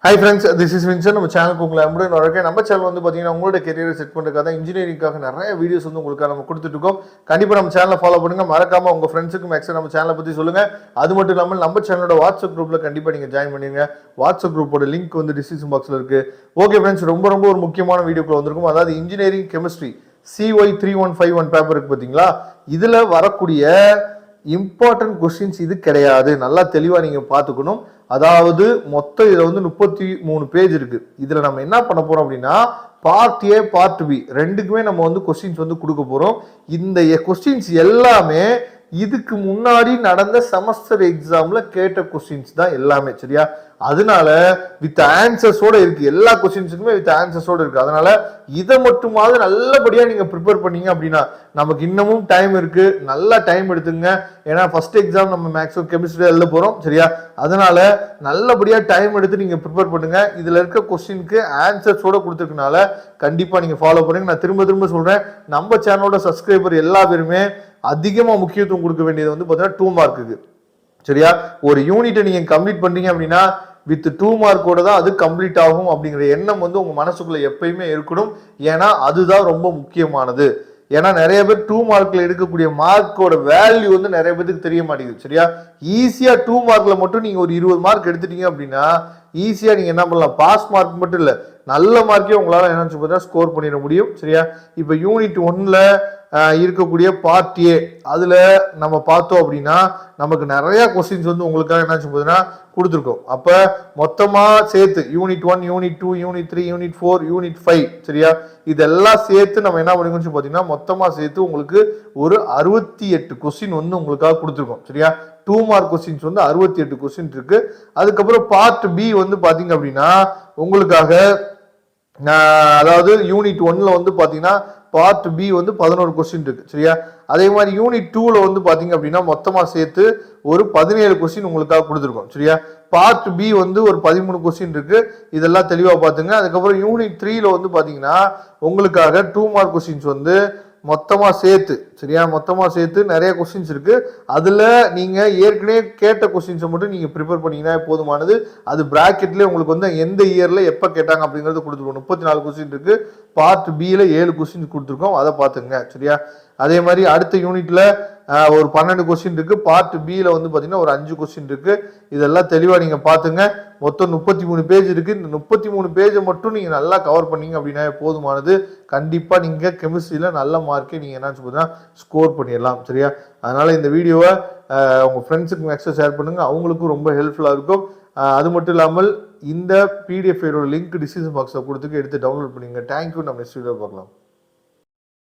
Hi friends, this is Vincent. நம்ம சேனலுக்கு உங்களை அன்புடன் வரவேற்கிறேன். நம்ம சேனல் வந்து பாத்தீங்கன்னா உங்களோட கெரியரை செட் பண்றதுக்காக இன்ஜினியரிங்காக நிறைய வீடியோஸ் வந்து உங்களுக்கு நம்ம கொடுத்துட்டு இருக்கோம். கண்டிப்பா நம்ம சேனலை ஃபாலோ பண்ணுங்க. மறக்காம உங்க ஃப்ரெண்ட்ஸுக்கு மேக்ஸிமம் நம்ம சேனலை பத்தி சொல்லுங்க. அது மட்டும் இல்லாமல் நம்ம சேனலோட வாட்ஸ்அப் குரூப்ல கண்டிப்பா நீங்க ஜாயின் பண்ணிருங்க. வாட்ஸ்அப் குரூப்போட லிங்க் வந்து டிஸ்கிரிப்ஷன் பாக்ஸ்ல இருக்கு. ஓகே ஃப்ரெண்ட்ஸ், ரொம்ப ஒரு முக்கியமான வீடியோக்குள்ள வந்திருக்கும். அதாவது இன்ஜினியரிங் கெமிஸ்ட்ரி CY3151 பேப்பர் இருக்கு பாத்தீங்களா, இதுல வரக்கூடிய இம்பார்ட்டன்ட் கொஸ்டின்ஸ் இது கிடையாது. நல்லா தெளிவா நீங்க பாத்துக்கணும். அதாவது மொத்தம் இதுல வந்து 33 பேஜ் இருக்கு. இதுல நம்ம என்ன பண்ண போறோம் அப்படின்னா, பார்ட் ஏ பார்ட் பி ரெண்டுக்குமே நம்ம வந்து கொஸ்டின்ஸ் வந்து கொடுக்க போறோம். இந்த கொஸ்டின்ஸ் எல்லாமே இதுக்கு முன்னாடி நடந்த செமஸ்டர் எக்ஸாம்ல கேட்ட கொஸ்டின்ஸ் தான் எல்லாமே, சரியா? அதனால வித் ஆன்சர்ஸோட இருக்கு. எல்லா கொஸ்டின்ஸுக்குமே வித் ஆன்சர்ஸோட இருக்கு. அதனால இதை மட்டுமாவது நல்லபடியா நீங்க ப்ரிப்பேர் பண்ணீங்க அப்படின்னா நமக்கு இன்னமும் டைம் இருக்கு. நல்லா டைம் எடுத்துங்க. ஏன்னா ஃபர்ஸ்ட் எக்ஸாம் நம்ம மேக்ஸிமம் கெமிஸ்ட்ரி எழுத போறோம், சரியா? அதனால நல்லபடியா டைம் எடுத்து நீங்க ப்ரிப்பேர் பண்ணுங்க. இதுல இருக்க கொஸ்டினுக்கு ஆன்சர்ஸோட கொடுத்துருக்கனால கண்டிப்பா நீங்க ஃபாலோ பண்ணுங்க. நான் திரும்ப சொல்றேன், நம்ம சேனலோட சப்ஸ்கிரைபர் எல்லா பேருமே அதிகமா முக்கியத்துவம் கொடுக்க வேண்டியது வந்து பாத்தீங்கன்னா 2 மார்க்குக்கு, சரியா? ஒரு யூனிட்டை நீங்க கம்ப்ளீட் பண்றீங்க அப்படின்னா வித் 2 மார்க்கோட தான் அது கம்ப்ளீட் ஆகும் அப்படிங்கிற எண்ணம் வந்து உங்க மனசுக்குள்ள எப்பயுமே இருக்கணும். ஏன்னா அதுதான் ரொம்ப முக்கியமானது. ஏன்னா நிறைய பேர் 2 மார்க்ல எடுக்கக்கூடிய மார்க்கோட வேல்யூ வந்து நிறைய பேருக்கு தெரிய மாட்டேங்குது, சரியா? ஈஸியா 2 மார்க்ல மட்டும் நீங்க ஒரு 20 மார்க் எடுத்துட்டீங்க அப்படின்னா ஈஸியா நீங்க என்ன பண்ணலாம், பாஸ் மார்க் மட்டும் இல்ல நல்ல மார்க்கே உங்களால என்ன ஸ்கோர் பண்ணிட முடியும், சரியா? இப்ப யூனிட் 1ல இருக்கக்கூடிய பார்ட் ஏ அதுல நம்ம பார்த்தோம் அப்படின்னா நமக்கு நிறைய கொஸ்டின்ஸ் வந்து உங்களுக்காக என்ன கொடுத்துருக்கோம். அப்ப மொத்தமா சேர்த்து unit 1, unit 2, unit 3, unit 4, unit 5, சரியா? இதெல்லாம் சேர்த்து நம்ம என்ன பண்ணிக்கணும் பாத்தீங்கன்னா மொத்தமா சேர்த்து உங்களுக்கு ஒரு 68 கொஸ்டின் வந்து உங்களுக்காக கொடுத்துருக்கோம், சரியா? 2 மார்க் கொஸ்டின்ஸ் வந்து 68 கொஸ்டின் இருக்கு. அதுக்கப்புறம் பார்ட் பி வந்து பாத்தீங்க அப்படின்னா உங்களுக்காக அதாவது யூனிட் 1ல வந்து பாத்தீங்கன்னா பார்ட் பி வந்து 11 கொஸ்டின் இருக்கு, சரியா? அதே மாதிரி யூனிட் 2ல வந்து பாத்தீங்க அப்படின்னா மொத்தமா சேர்த்து ஒரு 17 கொஸ்டின் உங்களுக்காக கொடுத்துருக்கோம், சரியா? பார்ட் பி வந்து ஒரு 13 கொஸ்டின் இருக்கு. இதெல்லாம் தெளிவா பாத்துங்க. அதுக்கப்புறம் யூனிட் 3ல வந்து பாத்தீங்கன்னா உங்களுக்காக 2 மார்க் கொஸ்டின்ஸ் வந்து மொத்தமா சேர்த்து, சரியா? மொத்தமா சேர்த்து நிறைய கொஸ்டின்ஸ் இருக்கு. அதுல நீங்க ஏற்கனவே கேட்ட கொஸ்டின்ஸை மட்டும் நீங்க ப்ரிப்பேர் பண்ணீங்கன்னா போதுமானது. அது பிராக்கெட்ல உங்களுக்கு வந்து எந்த இயர்ல எப்ப கேட்டாங்க அப்படிங்கறது கொடுத்துருக்கோம். 34 கொஸ்டின் இருக்கு. பார்ட் பில 7 கொஸ்டின் கொடுத்துருக்கோம், அதை பாத்துங்க, சரியா? அதே மாதிரி அடுத்த யூனிட்ல ஒரு 12 கொஸ்டின் இருக்கு. பார்ட் பில வந்து பாத்தீங்கன்னா ஒரு 5 கொஸ்டின் இருக்கு. இதெல்லாம் தெளிவா நீங்க பாத்துங்க. மொத்தம் 33 பேஜ் இருக்கு. இந்த 33 பேஜை மட்டும் நீங்க நல்லா கவர் பண்ணீங்க அப்படின்னா போதுமானது. கண்டிப்பா நீங்க கெமிஸ்ட்ரியில நல்ல மார்க்கை நீங்க என்ன ஸ்கோர் பண்ணிடலாம், சரியா? அதனால இந்த வீடியோவை உங்க ஃப்ரெண்ட்ஸுக்கு மேக்ஸிமம் ஷேர் பண்ணுங்க. அவங்களுக்கும் ரொம்ப ஹெல்ப்ஃபுல்லா இருக்கும். அது மட்டும் இல்லாமல் இந்த PDF லிங்க் டிஸ்கிரிப்ஷன் பாக்ஸ்ல கொடுத்துட்டு எடுத்து டவுன்லோட் பண்ணுங்க. தேங்க்யூ. நம்ம நெக்ஸ்ட் வீடியோ பார்க்கலாம்.